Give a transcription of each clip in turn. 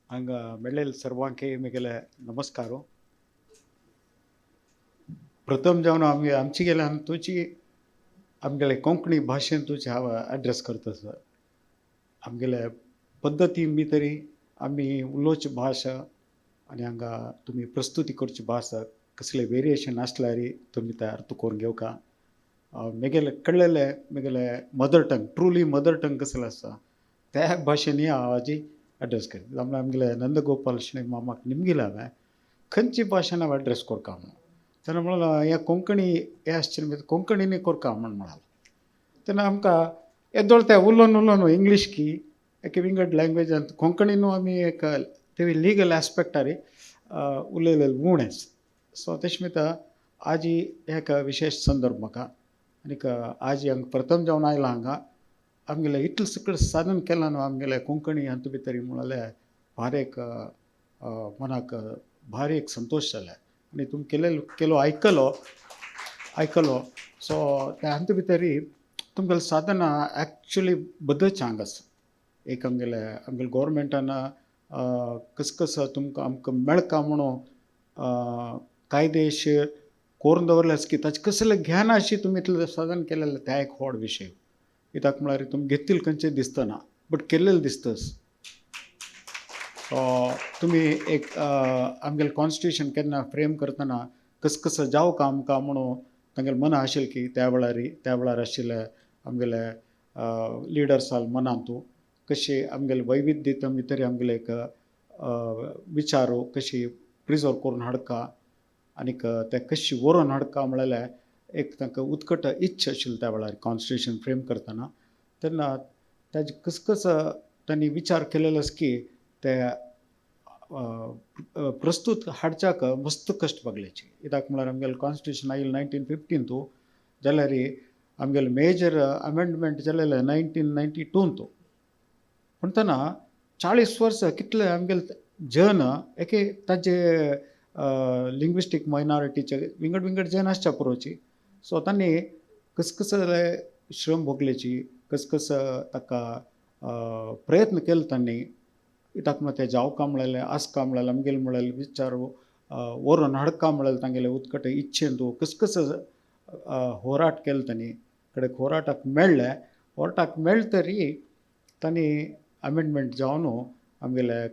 हांगा मेळ्ळेले सर्वांके म्हगेले नमस्कार. प्रथम जावन आमची गेल्यान तुजी आमगेले कोंकणी भाशेन तुजी हांव एड्रेस करता सर. आमगेले पद्दती भितरी आमी उलोवची भाशा आनी हांगा तुमी प्रस्तुती करची भाशा कसले वेरिएशन आसल्यार तुमी ते अर्थ करून घेवका. म्हगेले कळलेले म्हगेले mother tongue truly mother tongue कसले आसा त्या भाशेनी हांव आजी एड्रेस करता. जाल्यार आमगेले नंदगोपाल शेणे मामाक निमगेले हांवें खंयची भाशेन हांव एड्रेस कोरका म्हणून. तेन्ना म्हणलो हें कोंकणी हें आसचें कोंकणीनी कोरका म्हण म्हणालो. तेन्ना आमकां येदोळ ते उलोवन उलोवन इंग्लीश की एक विंगड लँग्वेजान कोंकणीनू आमी एक ते लिगल एस्पेक्टार उलयलेले उणेंच. सो तेश मिता आज एक विशेष संदर्भ म्हाका आनीक आज हांगा प्रथम जावन आयला हांगा आमगेले इतलें सकयल साधन केलां न्हू आमगेले कोंकणी हातूंत भितर म्हणल्यार भारी एक मनाक भारी एक संतोश जाले आनी तुमी केलो आयकलो सो त्या हातूंत भितर तुमगेलें साधन एक्चुली बदच हांगा आसा. एक आमगेले गोवोरमेंटान कसं तुमकां आमकां मेळका म्हणून कायदेशीर करून दवरलें आसा की ताचें कसलें ज्ञान अशी तुमी इतलें साधन केलेलें त्या एक व्हड विशय. कित्याक म्हळ्यार तुमी घेतिल्लें खंयचें दिसतना बट केल्लें दिसताच. तुमी एक आमगेलें कॉन्स्टिट्यूशन केन्ना फ्रेम करतना कसं जावं आमकां म्हणून तांगेलें मन आशिल्लें की त्या वेळार आशिल्ले आमगेले लिडर्स मनांतू कशी आमगेले वैविध्यते भितर आमगेले एक विचारू कशी प्रिजर्व करून हाडका आनीक ते कशी व्हरून हाडका म्हळ्यार एक तांकां उत्कट इच्छा आशिल्ली त्या वेळार कॉन्स्टिट्यूशन फ्रेम करतना. तेन्ना ताजे कसं तांणी विचार केलेलो आसा की ते प्रस्तूत हाडच्याक मस्त कश्ट पडलेची. कित्याक म्हळ्यार आमगेलें कॉन्स्टिट्यूशन आयिल्लें 1915 जाल्यार आमगेलें मेजर अमेंडमेंट जाल्लेलें 1992. पूण तेन्ना 40 वर्सां कितले आमगेले जन एके ताजे लिंग्विस्टीक मायनॉरिटीचे विंगड जन आसच्या पुरोची. सो तांणी कसले श्रम भोगलेची कसं ताका प्रयत्न केले तांणी कित्याक ते जावका म्हळ्यार आसका म्हळ्यार आमगेले म्हळ्यार विचार व्हरून हाडका म्हळ्यार तांगेले उत्कट इच्छेन तूं कसं होराट केलो तांणी कडेक होराटाक मेळ्ळे तरी तांणी अमेंडमेंट जावन आमगेले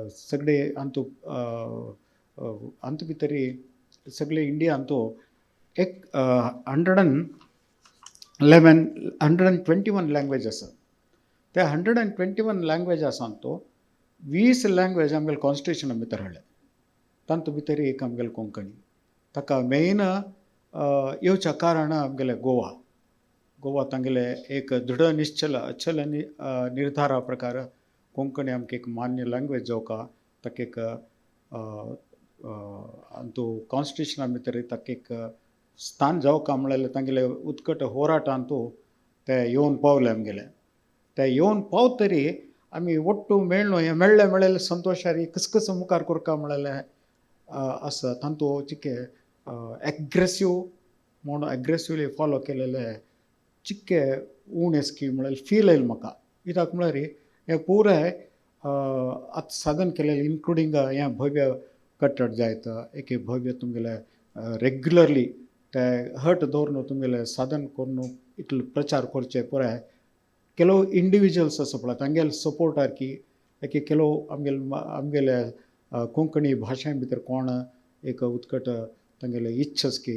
सगळे हातूंत भितर सगळे इंडिया हातूं एक 121 लँग्वेज आसा. त्या 121 लँग्वेज आसा तो 20 लँग्वेज आमगेले कॉन्स्टिट्यूशना भितर हाडले. तातूंत भितर एक आमगेले कोंकणी ताका मेन येवच्या कारण आमगेले गोवा तांगेले एक दृढ निश्चल अचल निर्धारा प्रकार कोंकणी आमकां एक मान्य लँग्वेज जावका ताका एक हातूं कॉन्स्टिट्यूशना भितर ताका एक स्थान जावका म्हळ्यार तांगेले उत्कट होराट हातूं ते येवन पावले आमगेले. ते येवन पावतरी आमी ಒಟ್ಟು मेळ्ळे संतोशार कसं मुखार करता म्हळ्यार आसा तातूंत चिके एग्रेसिवली फॉलो केलेले चिक्के उणे स्कीम म्हळ्यार फील येयलें म्हाका. कित्याक म्हळ्यार हें पुराय आतां साधन केलेलें इन्क्लुडींग हें भव्य कट्टड जायत एक भव्य तुमगेले रेग्युलरली ते हट दवरून तुमगेले साधन करून इतलो प्रचार करचे पुराय ಕೆಲವು ಇಂಡಿವಿಜುವಲ್ಸ್ आसा पळय तांगेले सपोर्टार की ಕೆಲವು आमगेले कोंकणी भाशे भितर कोण एक उत्कट तांगेले इच्छा की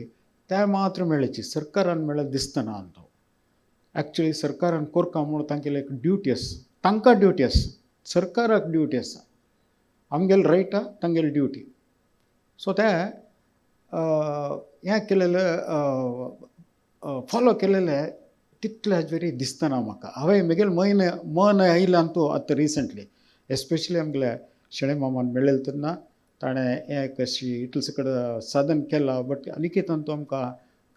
ते मात्र मेळ्ळेची सरकारान मेळ्ळें दिसतना तो एक्चुअली सरकारान कोरका म्हणून तांगेले एक ड्युटी आसा. तांकां ड्युटी आसा सरकाराक ड्युटी आसा आमगेले रायट तांगेली ड्युटी. सो ते हें केलेले फॉलो केलेले तितले वेरी दिसतना म्हाका. हांवें म्हगेले मन आयिल्ल्यान तूं आतां रिसंटली एस्पेशली आमगेले शेणे मामान मेळ्ळेले तेन्ना ताणें हें कशी इतलें सकड साधन केलां बट आनीक तातूंत आमकां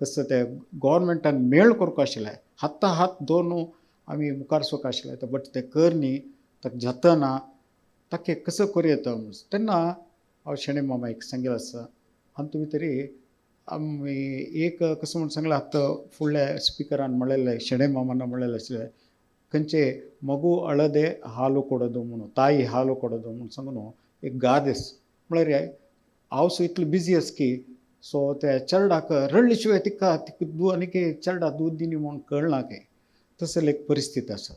कसं ते गोवोरमेंटान मेळ करचो आशिल्लें हात दवरून आमी मुखार सरचो आशिल्लें बट ते करनी ताका जातना ताका कसं करूं येता तेन्ना हांव शेणे मामाक सांगिल्लें आसा. हातूंत भितर आमी एक कसं म्हूण सांगलें आतां फुडल्या स्पिकरान म्हणलेलें शेणे मामान म्हणलेलें आशिल्लें खंयचे मगू अळदे हालू ಕೊಡೋದು म्हणून ताई हालू ಕೊಡೋದು म्हणून सांगून एक गादेस म्हळ्यार हांव सो इतलो बिजी आस की सो त्या चेडवाक रडले शिवाय तिका आनी चेडा दूद दिनी म्हणून कळना की तसली एक परिस्थिती आसा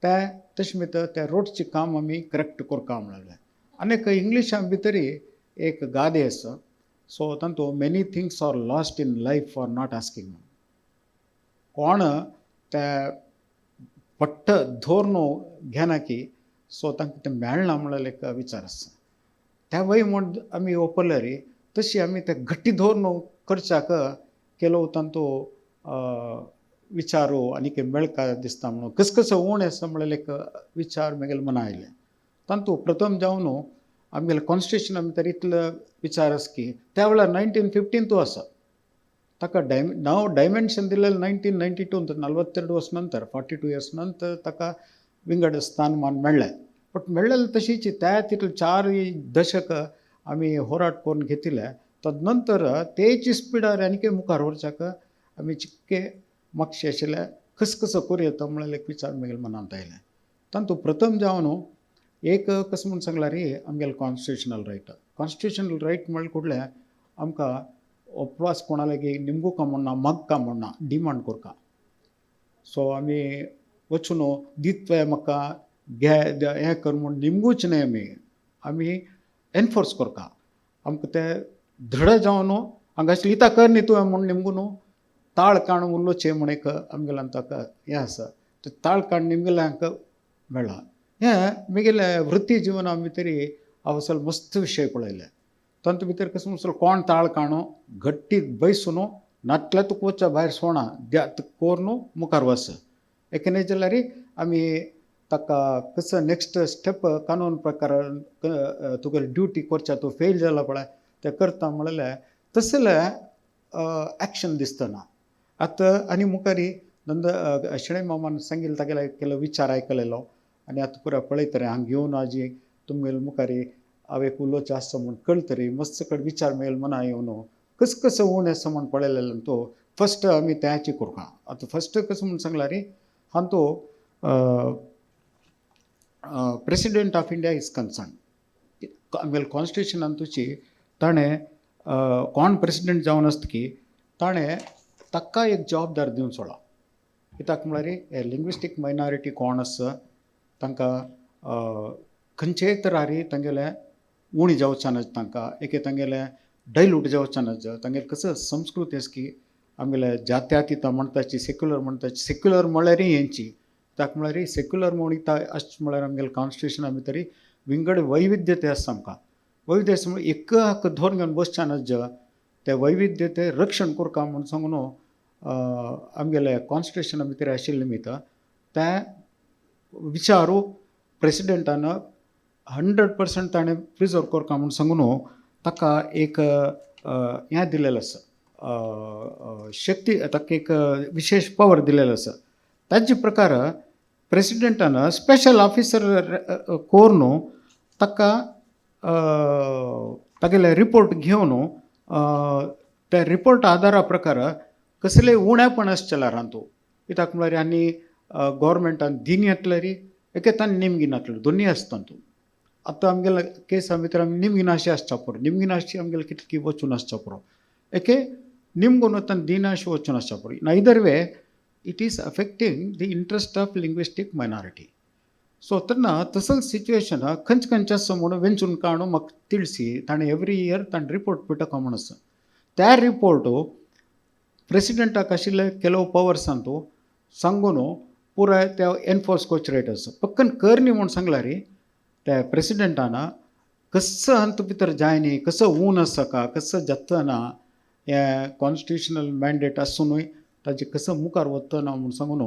त्या तशें भितर त्या रोडचें काम आमी करेक्ट करता म्हणलें आनीक इंग्लिशान भितरी एक गादी आसा सो तांतूं many things are lost in life for not asking कोण त्या पट्ट धोरण घेना की सो तांकां तें मेळना म्हणलें एक विचार आसा त्या वय म्हण आमी ओपल्यार तशी आमी ते गट्टी धोरण करच्याक केलो तांतूं विचारू आनी मेळका दिसता म्हणून कसो उण आसा म्हणलें एक विचार म्हगेले मना आयले तांतूं प्रथम जावन आमगेले कॉन्स्टिट्युशना भितर इतलो विचार आसा की त्या वेळार 1915 आसा ताका नांव डायमेन्शन दिलेलें 1992 42 वर्स नंतर 42 इयर्स नंतर ताका विंगड स्थानमान मेळ्ळें बट मेळ्ळेलें तशीच त्या तितले 4 दशक आमी होराट करून घेतिल्ले तदनंतर तेच स्पिडार आनी मुखार व्हरच्याक आमी चिक्के मातशें आशिल्लें कसो करूं येता म्हणलें एक विचार म्हगेल्या मनांत आयलें तांतूं प्रथम जावन एक कसं म्हणून सांगल्यार आमगेलें कॉन्स्टिट्युशनल रायट म्हणलें कुठलें आमकां उपवास कोणा लागीं निमगुका म्हणना मागका म्हणना डिमांड करता सो आमी वचून दितवे म्हाका घे हें कर म्हूण निमगूच न्हय आमी एनफोर्स करता आमकां ते दृढ जावन हांगा इता कर न्ही तुवें म्हूण निमगून ताळ काण उरलोचें म्हण एक आमगेल्यान ताका हें आसा ते ताळ काण निमगेल्या हांकां मेळ्ळा हें म्हगेले वृत्ती जिवना भितर हांव असल मस्त विशय पळयले तांतूं भितर कसो म्हणसर कोण ताळ काणो गट्टी बैसून नाटल्या तुका वच्चा भायर सोणा द्यात कोर न्हू मुखार वच एके न्हय जाल्यार आमी ताका कसो नेक्स्ट स्टेप कानून प्रकार तुगे ड्युटी करच्या तूं फेल जाला पळय तें करता म्हणलें तसलें एक्शन दिसतना आतां आनी मुखारी शेणै मामान सांगिल्लें तागेले केलो विचार आयकलेलो आनी आतां पुराय पळयतरी हांगा घेवन आजी तुमगेले मुखारी हांव एक उलोवचें आसता म्हूण कळतरी मस्त कडेन विचार मेळ मना येवन कसो उण आसा म्हूण पळयलेलो तो फस्ट आमी त्याची करता आतां फस्ट कसो म्हूण सांगल्यार हांव president of India is concern आमगेले कॉन्स्टिट्युशनान तुजी ताणें कोण प्रेसिडेंट जावन आसता की ताणें ताका एक जबाबदार दिवन सोडला कित्याक म्हळ्यार हे लिंग्विस्टीक मायनॉरिटी कोण आसा तांकां खंयचेय तरारी तांगेले उणी जावचें ना तांकां तांगेले डायल्यूट जावचें ना तांगेले कसो संस्कृती आसा की आमगेले जात्यातीता म्हणटाची सेक्युलर म्हळ्यार हेंची ताका म्हळ्यार सेक्युलर म्हणटा अशें म्हळ्यार आमगेले कॉन्स्टिट्युशना भितर विंगड वैविध्यते आसा आमकां वैविध्य आसा म्हळ्यार एक हाक धोरण घेवन बसचें ना ते वैविध्यते रक्षण करता म्हूण सांगून आमगेले कॉन्स्टिट्युशना भितर आशिल्ले मित ते विचारू प्रेसिडेंटान 100% ताणें प्रिजर्व करता म्हूण सांगून ताका एक हें दिलेलें आसा शक्ती ताका एक विशेष पावर दिलेलो आसा ताजे प्रकार प्रेसिडेंटान स्पेशल ऑफिसर कोरून ताका तागेले रिपोर्ट घेवन त्या रिपोर्ट आदारा प्रकार कसलेय उणेपण आसचेल्यार हातूंत कित्याक म्हळ्यार आनी गव्हर्मेंटान दिन येतल्यार एकेतान निमगिनातलो दोनी आसता तातूंत आतां आमगेले केसा भितर आमी निमगिनाशी आसचा पुरो निमगिनाशी आमगेले कितकी वचून आसचा पुरो एके निमगून वता दिनाशी वचून आसचा पुरो neither way it is affecting the interest of linguistic minority so तेन्ना तसलें सिच्युएशन खंयचे आसा म्हूण वेंचून काणू म्हाका तिळसी ताणें एवरी इयर ताणें रिपोर्ट पिटका म्हूण आसा त्या रिपोर्ट प्रेसिडेंटाक आशिल्ले केलो पवर्सान तूं सांगून पुराय ते एनफोर्स करचे रायट आसा पक्कन कर न्ही म्हूण सांगल्यार त्या प्रेसिडेंटान कसो अंत भितर जाय न्ही कसो ऊन आसा का कसो जातना हें कॉन्स्टिट्युशनल मॅन्डेट आसूनय ताजे कसो मुखार वतना म्हूण सांगून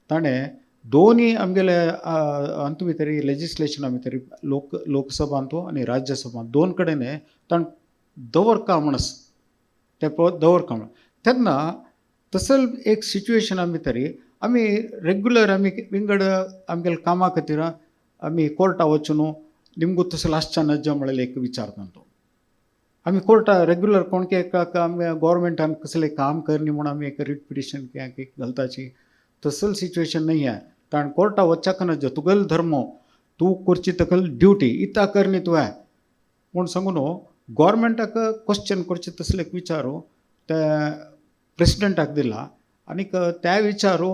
ताणें दोनी आमगेले अंत भितर लेजिस्लेशना भितर लोकसभांत आनी राज्यसभांत दोन कडेन ताणें दवरका म्हूण आसा ते दवरका म्हूण तेन्ना तसले एक सिच्युएशना भितर आमी रेग्युलर आमी विंगड आमगेले कामा खातीर आमी कोर्टा वचून निमगू तसलें आसचें ना म्हळ्यार एक विचारता तो आमी कोर्टा रेग्युलर कोणके आमी गव्हर्मेंटान कसलें काम करनी म्हूण आमी एक रीट पिटिशन घालताची तसलें सिच्युएशन नाही आहे ताण कोर्टा वच्चाकन जो तुगेल धर्म तूं करची तकल ड्युटी इता करनी तुवें म्हूण सांगून गॉर्मेंटाक क्वेश्चन करचे तसले विचारू ते प्रेसिडेंटाक दिला आनीक त्या विचारू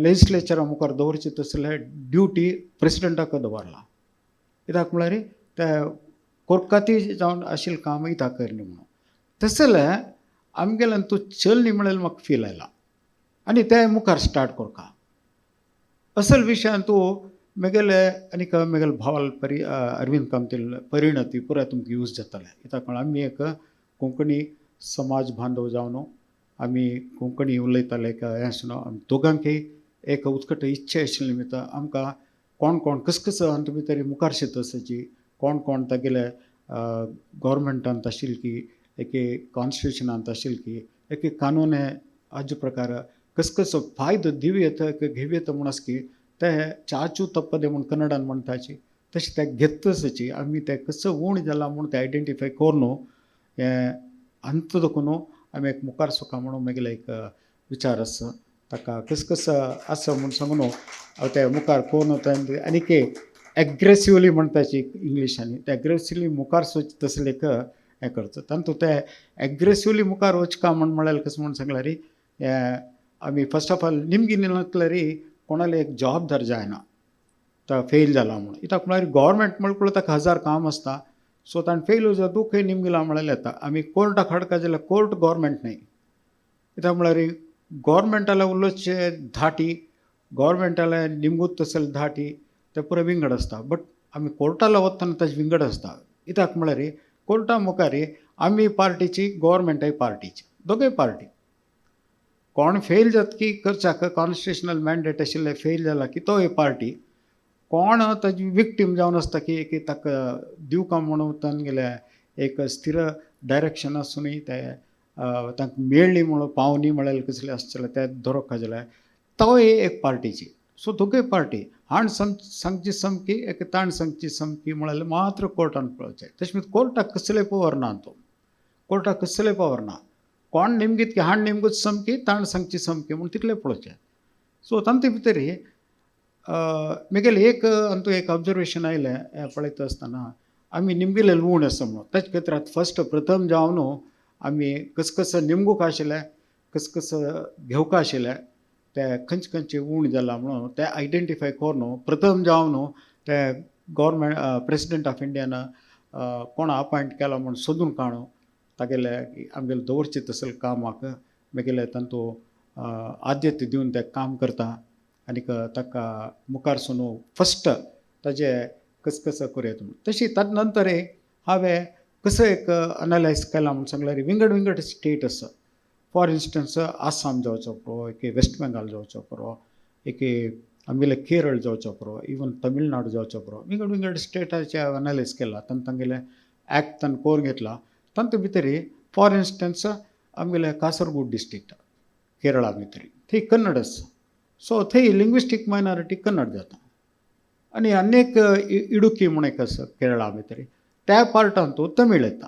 लेजिस्लेचरा मुखार दवरचे तसले ड्युटी प्रेसिडेंटाक दवरला कित्याक म्हळ्यार ते कोर्काती जावन आशिल्लें काम इता करनी म्हणून तसले आमगेल्यान तूं चलनी म्हळ्यार म्हाका फील आयला आनी ते मुखार स्टार्ट कोरका असल विशयान तूं म्हगेले आनीक म्हगेले भावाल अरविंद कामतील परिणती पुराय तुमकां यूज जाताले कित्याक म्हळ्यार आमी एक कोंकणी समाज बांदव जावन आमी कोंकणी उलयताले हें आसनो आमी दोगांकय एक उत्कट इच्छा आशिल्ले निमित्त आमकां कोण कोण कस अंत भितर मुखार शेतसाची कोण तागेले गॉर्मेंटांत आशिल्ली की एक कॉन्स्टिट्युशनांत आशिल्ली की एक कानून हाजे प्रकार कस फायदो दिव्येत घेव्येत म्हूण आस की ते चाचू तप्पदे म्हूण कन्नडान म्हणटाची तशें ते घेतसाची आमी ते कसं उण जाला म्हूण ते आयडेंटिफाय करून हें अंत देखून आमी एक मुखार सुका म्हणून म्हगेले एक विचार आसा ताका कस आसा म्हूण सांगून ते मुखार कोण आनीक एग्रेसिवली म्हणटाची इंग्लिशांनी ते एग्रेसिवली मुखार सोच तसले एक हें करता तातूंत ते एग्रेसिवली मुखार वचका म्हळ्यार कसं म्हूण सांगल्यार आमी फर्स्ट ऑफ ऑल निमगी निलतल्यार कोणाले एक जबाबदार जायना तो फेल जाला म्हणून कित्याक म्हळ्यार गॉर्मेंट म्हळ्यार ताका 1000 काम आसता सो ताणें फेल जाता तूं खंय निमगिला म्हळ्यार येता आमी कोर्टाक हाडका जाल्यार कोर्ट गॉर्मेंट न्हय कित्याक म्हळ्यार गॉर्मेंटाले उलोवचे धाटी गॉर्मेंटाले निमगूत तसले धाटी ते पुरे विंगड आसता बट आमी कोर्टाला वतना ताजे विंगड आसता कित्याक म्हळ्यार कोर्टा मुखार आमी पार्टीची गॉर्मेंटय पार्टीची दोगूय पार्टी कोण फेल जाता की करचाक कॉन्स्टिट्युशनल मॅन्डेट आशिल्ले फेल जाला की तोय पार्टी कोण ताजी विक्टीम जावन आसता की ताका दिवका म्हणून तांगेले एक स्थिर डायरेक्शन आसूनय ते तांकां मेळ्ळी म्हणून पावनी म्हळ्यार कसले आसतले ते धरक जाल्यार तोय एक पार्टीची सो दोगूय पार्टी हाण सांगची समकी एक ताण सांगची समकी म्हळ्यार मात्र कोर्टान पळोवचें तशें कोर्टाक कसले पवर ना तो कोर्टाक कसले पवर ना कोण नेमकीत की हाण नेमकूच समकी ताण सांगची समकी म्हूण तितलें पळोवचें सो तांते भितर म्हगेलें एक ऑब्जर्वेशन आयलें पळयता आसतना आमी निमगेले लूण आसा म्हणून तेजे खातीर फर्स्ट प्रथम जावन आमी कस निमगूक आशिल्ले कस घेवका आशिल्ले ते खंयचे उण जाला म्हणून ते आयडेंटिफाय करून प्रथम जावन ते गॉर्मेंट प्रेसिडेंट ऑफ इंडियान कोण अपॉयंट केला म्हणून सोदून काडून तागेले आमगेले दवरचे तसले कामाक म्हगेले तांतूं आद्यते दिवन ते काम करता आनीक ताका मुखारसून फस्ट ताजे कस करूं तशी ताजे नंतर हांवें कसो एक अनालायज केला म्हूण सांगल्यार विंगड स्टेट आसा फॉर इन्स्टन्स आसाम जावचो पुरो एक वेस्ट बेंगाल जावचो पुरो एक आमगेले केरळ जावचो पुरो इवन तमिळनाडू जावचो पुरो विंगड स्टेटाचे अनालायज केला तांगेले एक्ट ताणें कोरून घेतला तांतूं भितर फॉर इन्स्टन्स आमगेले कासरगोड डिस्ट्रिक्ट केरळा भितर थंय कन्नड आसा सो थंय लिंग्विस्टीक मायनॉरिटी कन्नड जाता आनी अनेक इडुकी म्हूण एक आसा केरळा भितर त्या पार्टान तूं तमीळ येता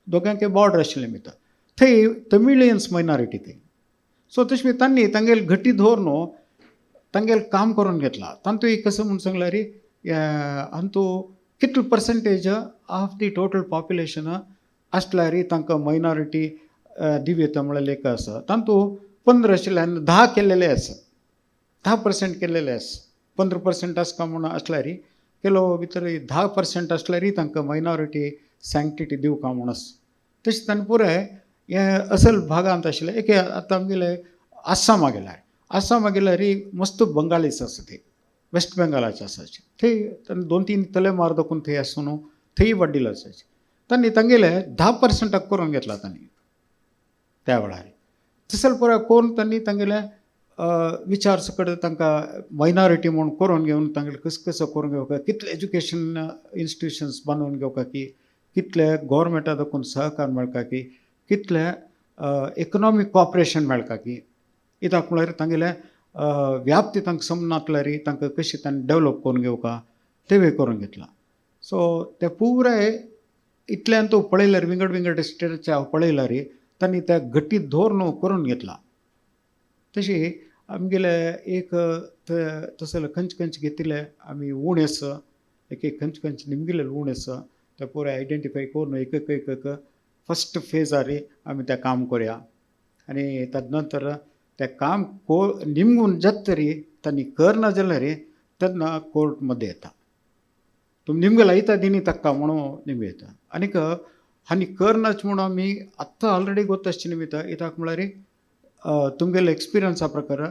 दोगांके बॉर्डर आशिल्ले भितर थंय तमिळियन्स मायनॉरिटी थंय सो तशें तांणी तांगेले घटी धरून तांगेले काम करून घेतला तांतूय कसं म्हूण सांगल्यार हातूं कितले percentage of the total population आसल्यार तांकां मायनॉरिटी दिव्यता म्हळ्यार एक आसा तांतूं 15 आशिल्ले आनी 10 केल्लेले आसा 10% केल्लेले आसा 15% आसका म्हूण आसल्यार केलो भितर 10% आसल्यार तांकां मायनॉरिटी सँक्टिटी दिवका म्हूण आसा तशें ताणें पुराय हे असल भागांत आशिल्ले एक आतां आमगेले आसामा गेल्यार मस्त बंगालीच आसा थंय वेस्ट बेंगालाचे आसाचे थंय ताणें 2-3 तलेमार दाखोवन थंय आसून थंय वाडिल्लो आसाचे तांणी तांगेले 10% करून घेतला तांणी त्या वेळार तसले पुराय करून तांणी तांगेले विचार सकट तांकां मायनॉरिटी म्हणून करून घेवन तांगेले कसो करून घेवका कितले एज्युकेशन इन्स्टिट्युशन्स बांदून घेवका की कितले गव्हर्मेंटा दाखोवन सहकार मेळका की कितले इकॉनॉमीक कॉपरेशन मेळका की कित्याक म्हळ्यार तांगेले व्याप्ती तांकां समजनातल्यार तांकां कशी तांणी डेवलप करून घेवका तेवूय करून घेतला सो ते पुराय इतल्यान तूं पळयल्यार विंगड स्टेटाचे हांव पळयल्यार तांणी त्या घटीत धोरण करून घेतला तशी आमगेले एक तसले खंयचे खंयचे घेतिले आमी उणे आसा एक एक खंयचे खंयचे निमगेले उणे आसा ते पुरे आयडेंटिफाय करून एक एक एक एक फस्ट फेजार आमी तें काम करया आनी तदनंतर तें काम निमगून जरी तांणी करना जाल्यार तेन्ना कोर्ट येता तुमी निमगे लायता दिनी तक्का म्हणून निमगे येता आनीक हानी करनाच म्हणून आमी आत्तां ऑलरेडी गोत्तशें निमित्त कित्याक म्हळ्यार तुमगेले एक्सपिरियन्सा प्रकार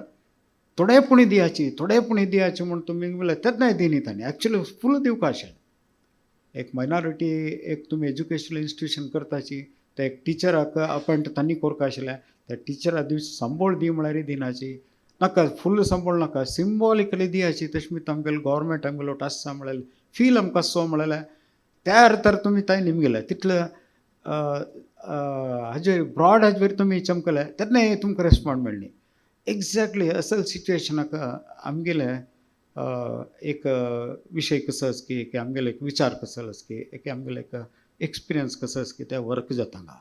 थोडेपणी दियाची म्हणून तुमी म्हणल्यार तेन्नाय दिनी तांणी एक्चुली फूल दिवपा आशिल्लें एक मायनॉरिटी एक तुमी एज्युकेशनल इन्स्टिट्यूशन करताची ते एक टिचराक अपॉयंट तांणी करपा आशिल्लें त्या टिचरा दिवस संबळ दी म्हळ्यार दिनाची नाका फूल संबळ नाका सिंबॉलिकली दियाची तशें आमगेलो गव्हर्मेंट आमगेलो आसा म्हळ्यार फील आमकां असो म्हळ्यार त्या तर तुमी थंय निमगेले तितलें हाजे ब्रॉड हाजेर तुमी चमकले तेन्ना तुमकां रेस्पॉन्ड मेळ्ळी एक्झॅक्टली असल सिच्युएशनाक आमगेले एक विशय कसो आस की आमगेले एक विचार कसो आस की आमगेले एक एक्सपिरियन्स कसो आस की ते वर्क जाता हांगा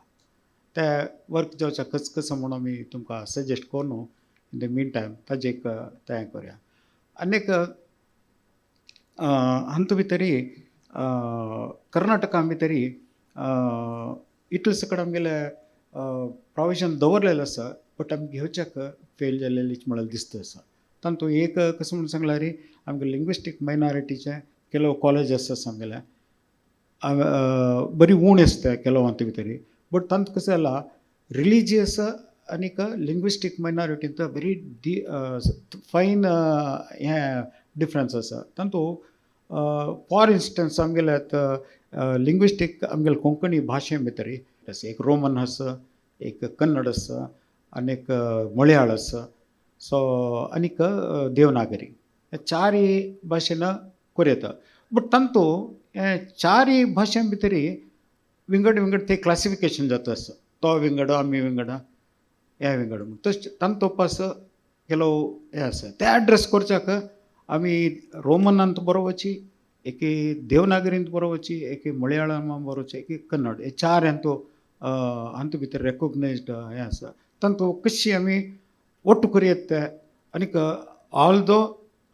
ते वर्क जावच्या कसो म्हणून आमी तुमकां सजेस्ट करूं इन द मीन टायम ताजें एक तें करया आनीक हांतू भितरी कर्नाटका भितरी इतले सकट आमगेले प्रोविजन दवरलेलें आसा बट आमी घेवच्याक फेल जाल्लेलीच म्हळ्यार दिसता आसा तातूंत एक कसो म्हणून सांगल्यार आमगे लिंग्विस्टीक मायनॉरिटीचे केलो कॉलेजीस आसा आमगेले बरी उण आसता केलोवांत भितरी बट तांत कसो जाला रिलिजियस आनीक लिंग्विस्टीक मायनॉरिटींत वेरी फायन हें डिफरन्स आसा तातूंत फॉर इन्स्टन्स आमगेले लिंग्विस्टीक आमगेले कोंकणी भाशे भितर एक रोमन आसा एक कन्नड आसा आनीक मलयाळ आसा सो आनीक देवनागरी हे चारय भाशेन कोरयता बट तांतूंत हे चारय भाशे भितरी विंगड विंगड ते क्लासिफिकेशन जाता आसा तो विंगड आमी विंगड हे विंगड तशें तांत तोपास केलो हे आसा ते एड्रेस करच्याक आमी रोमनांत बरोवची एक देवनागरींत बरोवची एक मलयाळमांत बरोवची एक कन्नड हे चार हांतू भितर रेकॉग्नायज्ड हें आसा तांतूंत कशी आमी ಒಟ್ಟು ಕರೆಯುತ್ತೆ ಅನಿಕ although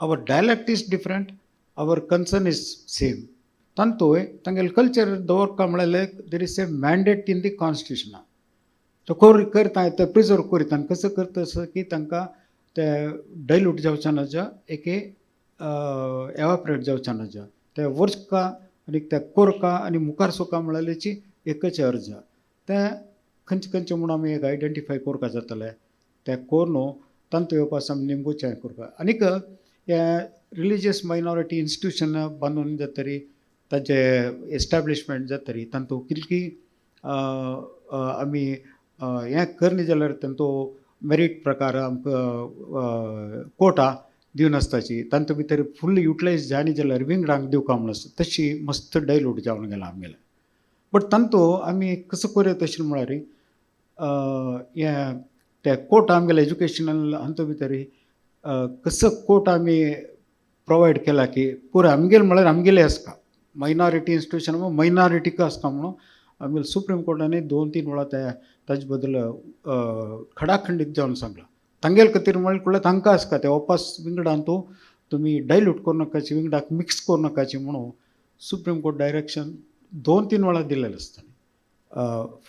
our dialect is different our concern is same ತಂತು ತಂಗೆಲ್ ಕಲ್ಚರ್ दवरपा म्हळ्यार there is a mandate in the constitution तो करता ते प्रिजर्व करता कसं करता असं की तांकां ते डायल्यूट जावच्या नजा एक एवापरेट जावच्या नजा ते वर्चका आनी ते कोरका आनी मुखार सोका म्हळ्याची एकच अर्ज ते खंयचे खंयचे म्हणून आमी एक आयडेंटिफाय करपा जातले ते कोरून तांतू येवपास आमी निमगुचें करपा आनीक हे रिलिजियस मायनॉरिटी इन्स्टिट्यूशन बांदून जातरी ताजे एस्टॅब्लिशमेंट जातरी तांतू कितली आमी हें करना जाल्यार तांतू मेरीट प्रकार आमकां कोटा दिवन आसताची तांतू भितर फूल युटिलायज जायना जाल्यार विंगडांक दिवपा म्हणून आसता तशी मस्त डायल्यूट जावन गेला आमगेले बट तांतू आमी कसो करया तशें म्हळ्यार हें ते कोट आमगेले एज्युकेशनल हांतू भितर कसो कोट आमी प्रोवायड केला की पुरो आमगेले म्हळ्यार आमगेले आसता मायनॉरिटी इन्स्टिट्यूशन मायनॉरिटीक आसता म्हणून आमगेले सुप्रीम कोर्टान 2-3 वेळा ताजे बद्दल खडाखंडीत जावन सांगला तांगेले खातीर म्हळ्यार तांकां आसता ते वापस विंगडांतू तुमी डायल्यूट करूं नाकाची विंगडाक मिक्स करूं नाकाची म्हणून सुप्रीम कोर्ट डायरेक्शन 2-3 वेळा दिलेलें आसता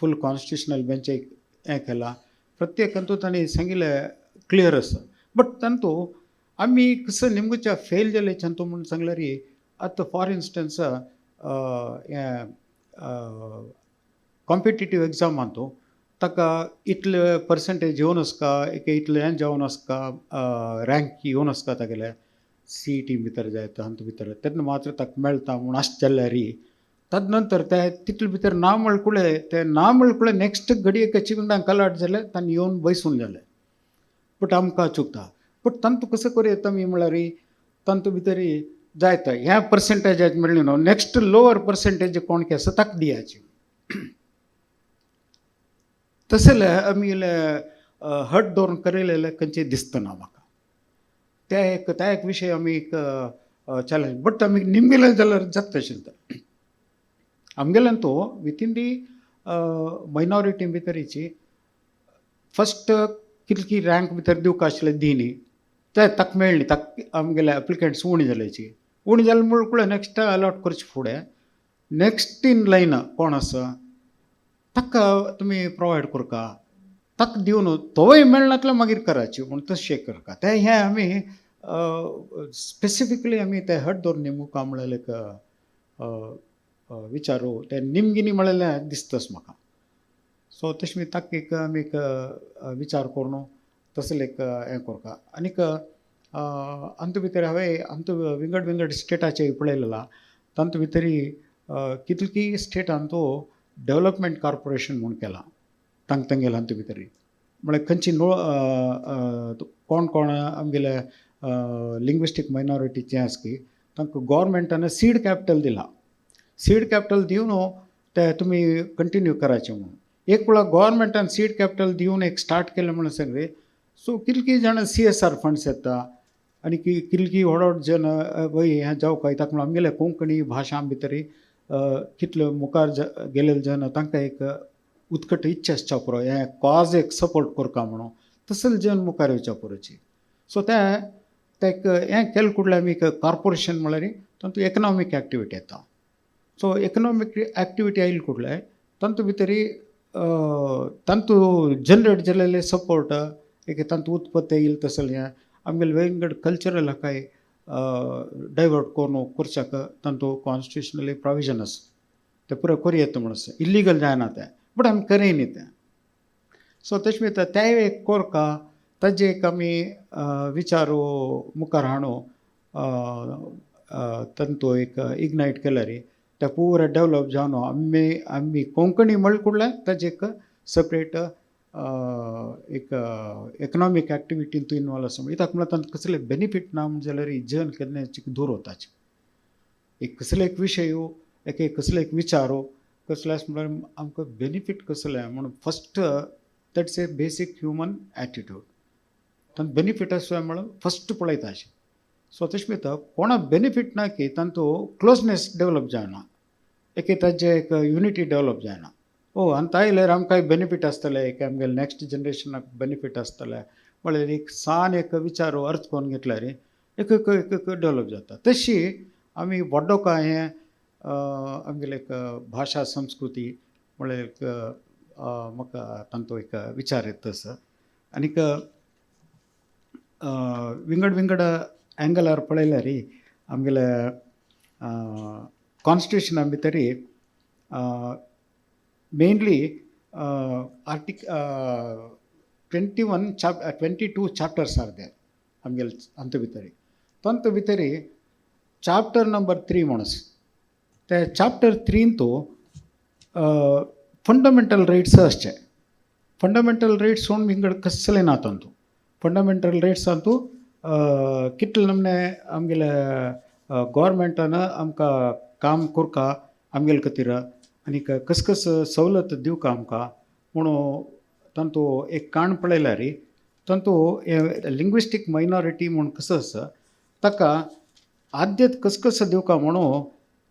फूल कॉन्स्टिट्युशनल बेंचेक हें केलां प्रत्येकांतू तांणी सांगिल्लें क्लियर आसा बट तांतू आमी कसं निमगुच्या फेल जालेच्यान तो म्हणून सांगल्यार आतां फॉर इन्स्टन्स हें कॉम्पिटिटीव एग्जामांतू ताका इतले पर्संटेज येवन आसता एक इतलें हें जावन आसता रँक येवन आसता तागेले CET भितर जाय हांतू भितर तेन्ना मात्र ताका मेळटा म्हूण आसता जाल्यार तदनंतर ते तितले भितर ना म्हळकुळे ते ना म्हळकुळे नेक्स्ट घडयेक चिविंगडांक कलाट जाले तांणी येवन बसून जाले बट आमकां चुकता बट तांतू कसो करयता आमी म्हळ्यार तांतू भितर जायता ह्या पर्संटेजाक मेळ्ळी न्हू नेक्स्ट लोवर पर्संटेज कोणके आसा ताका दियाची तशें आमी हट दवरून करयलेले खंयचे दिसता ना म्हाका त्या एक विशय आमी एक चॅलेंज बट आमी निमगेले जाल्यार जाता तशें आमगेल्यान तो विथीन दी मायनॉरिटी भितरीची फस्ट कितली रँक भितर दिवंक आशिल्लें दिनी ते ताका मेळ्ळी ताका आमगेले एप्लिकंट्स उणी जाले म्हळ्यार नेक्स्ट अलॉट करचे फुडें नेक्स्ट इन लायन कोण आसा ताका तुमी प्रोवायड करका ताका दिवन तोय मेळनातलो मागीर कराची म्हूण तशें करता ते हें आमी स्पेसिफिकली आमी ते हट दवर नेमुका म्हळ्यार एक विचारू ते निमगिनी म्हळ्यार दिसताच म्हाका सो तशें मी ताका एक आमी एक विचार करून तसले एक हें करता आनीक अंत भितर हांवें आमचे विंगड स्टेटाचे पळयलेला तांतू भितरी कितली स्टेटान तो डेव्हलपमेंट कॉर्पोरेशन म्हूण केला तांगेला अंत भितरी म्हळ्यार खंयची कोण आमगेले लिंग्विस्टीक मायनॉरिटीचे आसा की तांकां गव्हर्मेंटान सीड कॅपिटल दिला सीड कॅपिटल दिवन ते तुमी कंटिन्यू कराचें म्हणून एक वेळा गव्हर्मेंटान सीड कॅपिटल दिवन एक स्टार्ट केलें म्हणून सगळे सो कितली जाण CSR फंड्स येता आनी कितली व्हड जन हें जावं ताका म्हणून आमगेले कोंकणी भाशा भितरी कितले मुखार गेलेले जन तांकां एक उत्कट इच्छा आसच्या पुरो हें कॉज एक सपोर्ट करता म्हणून तसले जन मुखार येवच्या पुरोची सो ते हें केलें कुठलें आमी कॉर्पोरेशन म्हळ्यार तातूंत इकनॉमीक एक्टिविटी येता सो इकनॉमीक एक्टिविटी आयली कुठले तांतू भितरी तांतू जनरेट जाल्लेले सपोर्ट एक तांतू उत्पत्ती येईल तसलें आमगेले वेगवेगळे कल्चरल हाकाय डायवर्ट करून करच्याक तांतू कॉन्स्टिट्युशनली प्रोविजन आसा ते पुरो करी येता म्हणून आसा इल्लिगल जायना ते बट आमी करिनी ते सो तशें भितर ते एक कोरका ताजे एक आमी विचारू मुखार हाडू तांतू एक इग्नायट केल्यार ते पुरे डेवलप जावन आमी कोंकणी म्हळ्ळें कुठलें ताजे एक सेपरेट एक इकनॉमीक एक्टिविटीन तूं इनवॉल्व आसा कित्याक म्हळ्यार तांकां कसले बेनिफीट ना म्हणजे जाल्यार जन केन्नाची दूर वताचे एक कसले एक विशय एक कसले एक विचारो कसले आसा म्हळ्यार आमकां बेनिफीट कसले म्हणून फस्ट दॅट्स ए बेसीक ह्युमन एटिट्यूड तांत बेनिफीट आसा म्हळ्यार फस्ट पळयता अशें सो तशें भितर कोणा बेनिफीट ना की तांतू क्लोजनेस डेवलप जायना एक ताजे एक युनिटी डेवलप जायना अंत आयल्यार आमकां बेनिफीट आसतले एक आमगेले नेक्स्ट जनरेशनाक बेनिफीट आसतले म्हळ्यार एक सान एक विचार अर्थ करून घेतल्यार एक डेवलप जाता तशी आमी वड्डोका हें आमगेले एक भाशा संस्कृती म्हळ्यार एक म्हाका तांचो एक विचार येता तसो आनीक विंगड एंगलार पळयल्यार आमगेले कॉन्स्टिट्युशना भितरी mainly article 22 chapters are there आमगेले अंत भितरी तांत भितरी चॅप्टर नंबर 3 म्हणून ते चॅप्टर 3 तो फंडामेंटल रायट्स आसचे फंडामेंटल रायट्स सोडून विंगड कसले ना तांतू फंडामेंटल रायट्स तांतू कितले नमने आमगेले गव्हर्मेंटान आमकां काम करता आमगेले खातीर आनी कस सवलत दिवका आमकां म्हणून तांतू एक काण पळयल्यार तांतू लिंग्विस्टीक मायनॉरिटी म्हणून कसो आसा ताका आद्यत कस दिवका म्हणून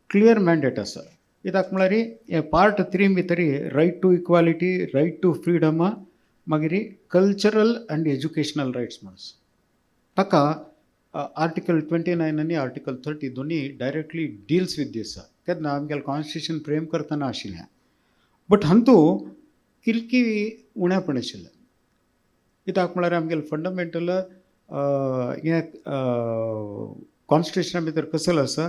क्लियर मॅन्डेट आसा कित्याक म्हळ्यार हे पार्ट 3 भितरी right to equality right to freedom मागीर कल्चरल एंड एज्युकेशनल रायट्स म्हणून ताका आर्टिकल 29 आनी आर्टिकल 30 दोनी डायरेक्टली डिल्स विथ दीस केन्ना आमगेले कॉन्स्टिट्युशन फ्रेम करतना आशिल्लें बट हांतू कितकी उणेपण आशिल्लें कित्याक म्हळ्यार आमगेले फंडामेंटल हें कॉन्स्टिट्युशना भितर कसलो आसा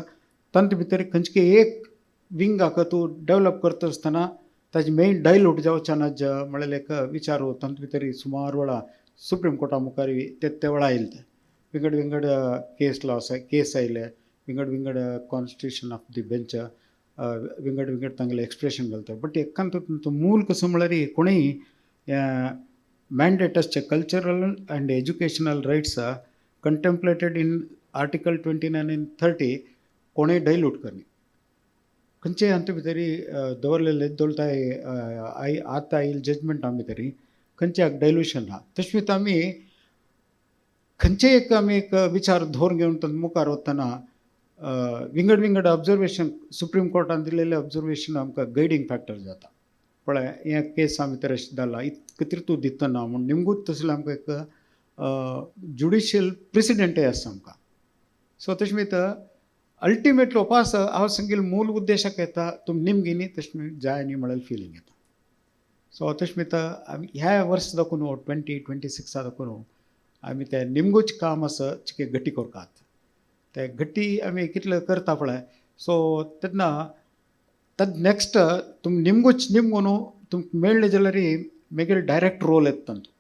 तांचे भितर खंयचे एक विंग हाका तूं डेवलप करता आसतना ताजे मेन डायल्यूट जावचे ना म्हळ्यार एक विचारू तांचे भितर सुमार वेळा सुप्रीम कोर्टा मुखार ते वेळा आयले ते विंगड केस लॉ केस आयले विंगड कॉन्स्टिट्युशन ऑफ दी बेंच विंगड तांगेले एक्सप्रेशन घालता बट एकान तो मूल कसो म्हळ्यार कोणूय मॅन्डेट आसचे cultural and educational rights contemplated in article 29 आनी 30 कोणूय डायल्यूट करनी खंयचे हांचे भितरी दवरलेले दवरताय आतां आयिल्ले जजमेंटा भितरी खंयच्याक डायल्यूशन ना तशें भितर आमी खंयचे एक आमी एक विचार धोर घेवन मुखार वतना विंगड ऑब्जर्वेशन सुप्रीम कोर्टान दिलेले ऑब्जर्वेशन आमकां गायडींग फॅक्टर जाता पळय हें केसा भितर अशें जाला इतकें तरी तूं दितना म्हूण निमगूच तसलें आमकां एक ज्युडिशियल प्रेसिडेंटय आसा आमकां. सो तशें भितर अल्टिमेटली ओपास हांव सांगिल्लें मूल उद्देशाक येता तुमी निमगी न्ही तशें जाय न्ही म्हळ्यार फिलींग येता. सो तशें भितर आमी ह्या वर्स दाखून 2026 दाखून आमी ते निमगूच काम आसा चिके गट्टी कोरतात. ते गट्टी आमी कितले करता पळय सो तेन्ना ताजे नेक्स्ट तुमी निमगूच निमगून तुमकां मेळ्ळें जाल्यार मागीर डायरेक्ट रोल येता तांचो.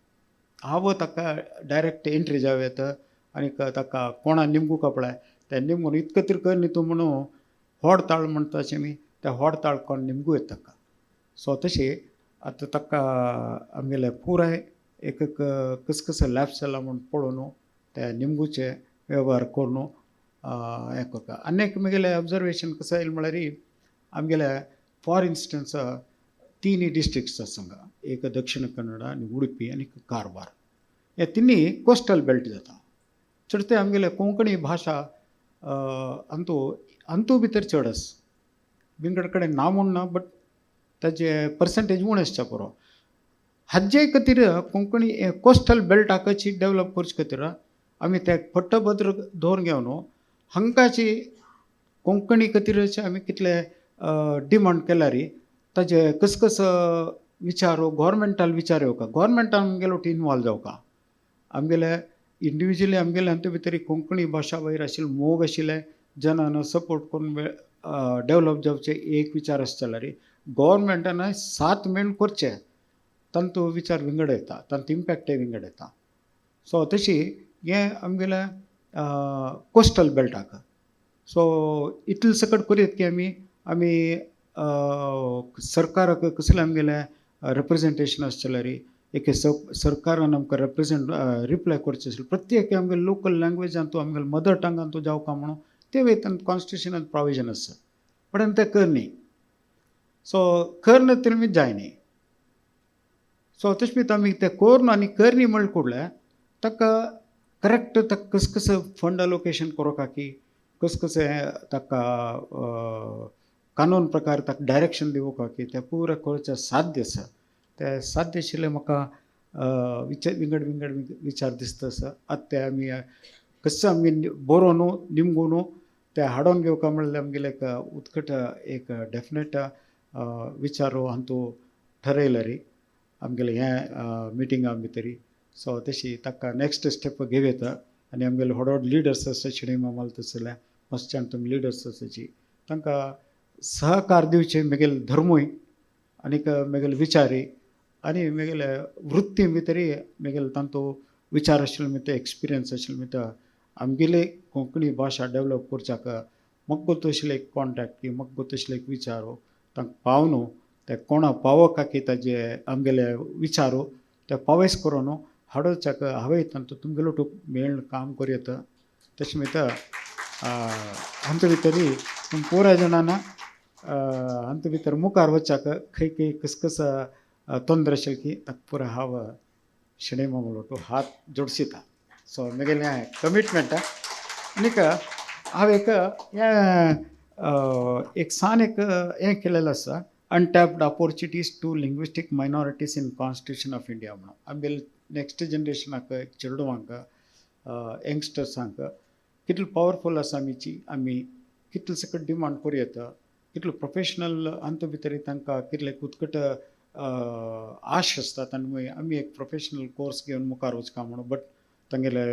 हांव ताका डायरेक्ट एंट्री जावं येता आनीक ताका कोणा निमगूका पळय ते निमगून इतको तरी कर न्ही तूं म्हणून होडताळ म्हणटा तशें न्ही ते होडताळ कोण निमगू येता ताका. सो तशें आतां ताका आमगेले पुराय एक कसं लॅप्स जाला म्हूण पळोवन ते निमगूचे वेव्हार करून हें करता. आनी एक म्हगेलें ऑब्जर्वेशन कसो येयलें म्हळ्यार आमगेले फॉर इन्स्टन्स 3 डिस्ट्रिक्ट्स आसा हांगा. एक दक्षिण कन्नडा आनी उडपी आनी कारवार. हे तिनी कोस्टल बेल्ट जाता. चड ते आमगेले कोंकणी भाशा अंतू भितर चड आसा. विंगड कडेन ना म्हूण ना बट ताजे पर्संटेज उणें आसच्या पुरो. हाजे खातीर कोंकणी कोस्टल बेल्टा कशी डेवलप करचे खातीर आमी ते पट्टभद्र दवरून घेवन हांकाची कोंकणी खातीर आमी कितले डिमांड केल्यार ताजे कसो विचार गोवोरमेंटाल विचार येवका गोवोरमेंटान आमगेलो इनवॉल्व जावका. आमगेले इंडिविज्युअली आमगेले हातूंत भितर कोंकणी भाशा वयर आशिल्ले मोग आशिल्ले जनान सपोर्ट करून डेवलप जावचे एक विचार आसता जाल्यार गोवोरमेंटान साथ मेळून करचे तांचो विचार विंगड येता तांचो इम्पॅक्टय विंगड येता. सो तशी हें आमगेले कोस्टल बेल्टाक. सो इतले सकट करीत की आमी सरकाराक कसलें आमगेलें रिप्रेजेंटेशन आसचें जाल्यार एक सरकारान आमकां रिप्लाय करचें आसलें प्रत्येक आमगे लोकल लँग्वेजान तूं आमगेले मदर टंगान तूं जावका म्हणून ते वेतान कॉन्स्टिट्युशनान प्रोविजन आसा पण आमी तें करनी. सो करना तरी जाय न्ही. सो तशें भितर आमी तें कोरून आनी करनी म्हळ्ळे फुडल्या ताका करेक्ट ताका कसं फंड अलोकेशन करूं की कसं ताका कानून प्रकार ताका डायरेक्शन दिवं की तें पुराय करचें साध्य आसा. ते साध्य आशिल्लें म्हाका विंगड विचार दिसता आसा. आतां ते आमी कसो आमी बरोवन निमगून ते हाडून घेवका म्हणल्यार आमगेले एक उत्कट एक डेफिनेट विचार हातूंत ठरयल्यार आमगेले हें मिटिंगा भितर. सो तशी ताका नेक्स्ट स्टेप घेवं येता आनी आमगेले व्हड लिडर्स आसा शिणे मामाल तसले मस्च्यान तुमी लिडर्स आसाची तांकां सहकार दिवचे म्हगेले धर्मूय आनीक म्हगेले विचारी आनी म्हगेले वृत्ती भितरय म्हगेले तांचो विचार आशिल्लो भितर एक्सपिरियन्स आशिल्लो भितर आमगेली कोंकणी भाशा डेवलप करच्याक म्हाका तसले एक कॉन्टॅक्ट की म्हाका तसले एक विचार तांकां पावन ते कोणा पावोका की ताजे आमगेले विचार ते पावयस करून हाडोवच्याक हांवें तांचो तुमगेलो टूक मेळून काम करयत. तशें भितर हांचे भितरय पूण पुराय जाणांना हांचे भितर मुखार वचच्याक खंय कसो ತೊಂದರೆ की ताका पुराय हांव शिणे मामलो हात जोडसिता. सो म्हगेलें हें कमिटमेंट आनीक हांव एक सान एक हें केलेलें आसा untapped opportunities to linguistic minorities in constitution of India म्हणून आमगेले नेक्स्ट जनरेशनाक चिल्ड्रनांक यंगस्टर्सांक कितलो पावरफूल आसा आमी कितले सकट डिमांड करूं येता कितलो प्रोफेशनल हांचे भितर तांकां कितले उत्कट आश आसतात आनी आमी एक प्रोफेशनल कोर्स घेवन मुखार वचका म्हणून बट तांगेले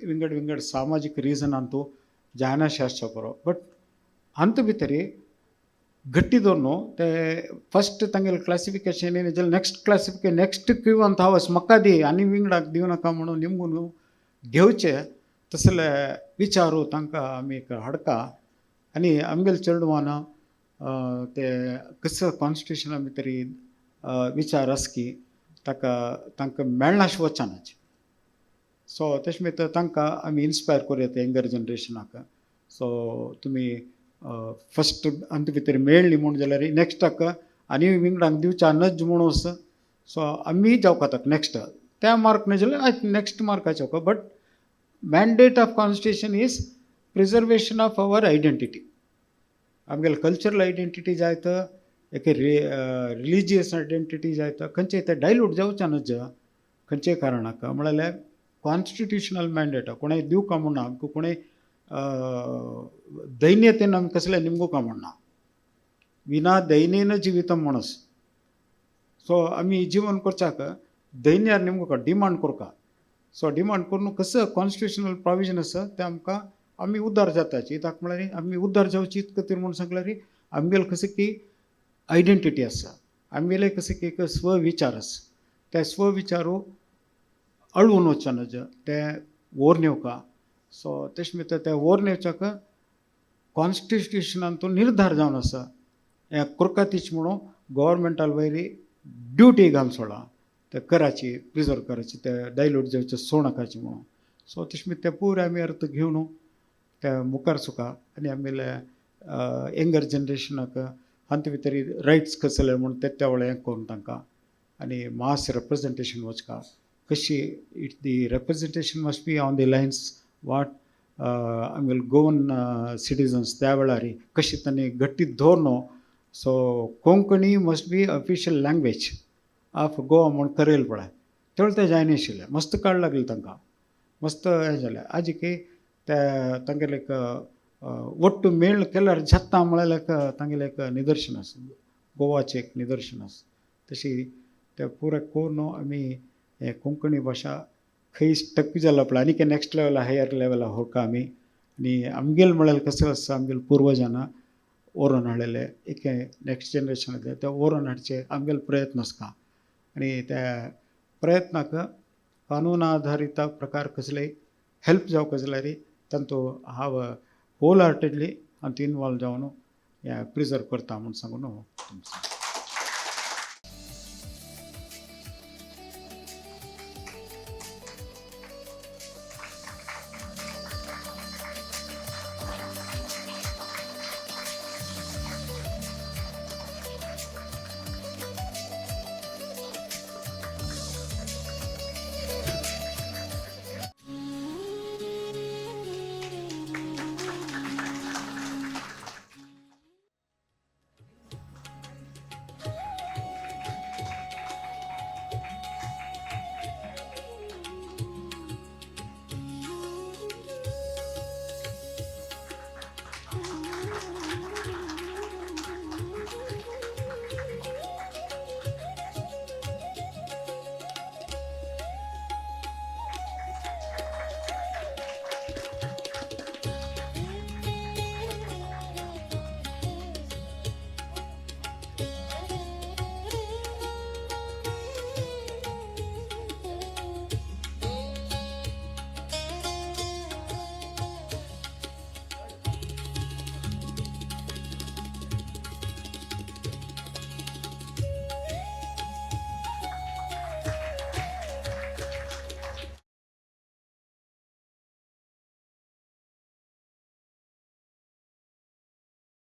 विंगड सामाजीक रिजनान तूं जायनाशें आसचो बरो बट हांचे भितर गट्टी धरून ते फस्ट तांगेलें क्लासिफिकेशन येयलें जाल्यार नेक्स्ट किंवां हावस म्हाका दी आनी विंगडाक दिवं नाका म्हणून निमगून घेवचे तसले विचारू तांकां आमी हाडका आनी आमगेले चेडवान ते कसो कॉन्स्टिट्युशना भितर विचार आसा की तांकां मेळनाशें वचनाचे. सो तशें भितर तांकां आमी इन्स्पायर करूं येता यंगर जनरेशनाक. सो तुमी फस्ट हांचे भितर मेळ्ळी म्हूण जाल्यार नेक्स्टाक आनी विंगडाक दिवच्या नज म्हणून सो आमी जावका ताका नेक्स्ट त्या मार्क न्हय जाल्यार नेक्स्ट मार्काचे वचो but mandate of constitution is preservation of our identity. आमगेले कल्चरल आयडेंटिटी जाय एक रिलिजियस आयडेंटिटी जाय खंयचे ते डायल्यूट जावचे नज खंयचे कारणाक म्हळ्यार कॉन्स्टिट्युशनल मॅन्डेट कोणें दिवका म्हणना आमकां कोणें दैन्यतेन आमी कसले निमगुका म्हणना विना दैन्येन जिवितम म्हणस सो आमी जीवन करच्याक दैन्यार निमगुका डिमांड करता सो डिमांड करून कसं कॉन्स्टिट्युशनल प्रोविजन आसा तें आमकां आमी उद्धार जाताची कित्याक म्हळ्यार आमी उद्धार जावची खातीर म्हूण सांगल्यार आमगेले कशें की आयडेंटिटी आसा आमगेले कशें की एक स्वविचार आसा ते स्वविचारू अळून वचचे नज ते वोर नेवका सो तेश भितर ते वोर नेवच्याक कॉन्स्टिट्युशनान तो निर्धार जावन आसा हें करकातीच म्हणून गोवोरमेंटाल वयरी ड्युटी घालून सोडला ते कराची प्रिजर्व कराची ते डायल्यूट जावचे सोडनाकाची म्हणून सो तेश भितर ते पुराय आमी अर्थ घेवन ते मुखार सुका आनी आमगेले यंगर जनरेशनाक हांचे भितर रायट्स कसले म्हूण ते वेळें हें करून तांकां आनी मास रिप्रेजेंटेशन वचका कशी it the representation must be on the lines वाट आमगेले गोवन सिटिजन्स त्या वेळार कशी तांणी घट्टी धोरणो so Konkani must be official language of Goa म्हूण करेल पळय तेवळें तें जायनाशिल्लें मस्त काळ लागले तांकां मस्त हें जालें आजी की ते तांगेले एक ಒಟ್ಟು ಮೇಳ್ केल्यार जत्ता म्हळ्यार तांगेलें एक निदर्शन आसा गोवाचें एक निदर्शन आसा तशी ते पुराय करून आमी हें कोंकणी भाशा खंय स्टक जाला पळय आनीक नॅक्स्ट लेवला हायर लेवला व्हरका आमी आनी आमगेले म्हळ्यार कसो आसा आमगेले पुर्वजांना व्हरून हाडलेले एक नॅक्स्ट जनरेशन ते व्हरून हाडचे आमगेले प्रयत्न आसता आनी त्या प्रयत्नाक कानून आधारीत प्रकार कसलेय हेल्प जावंक जाल्यार तांतू हांव होल हार्टेडली हातूंत इनवॉल्व जावन हें प्रिजर्व करता म्हूण सांगून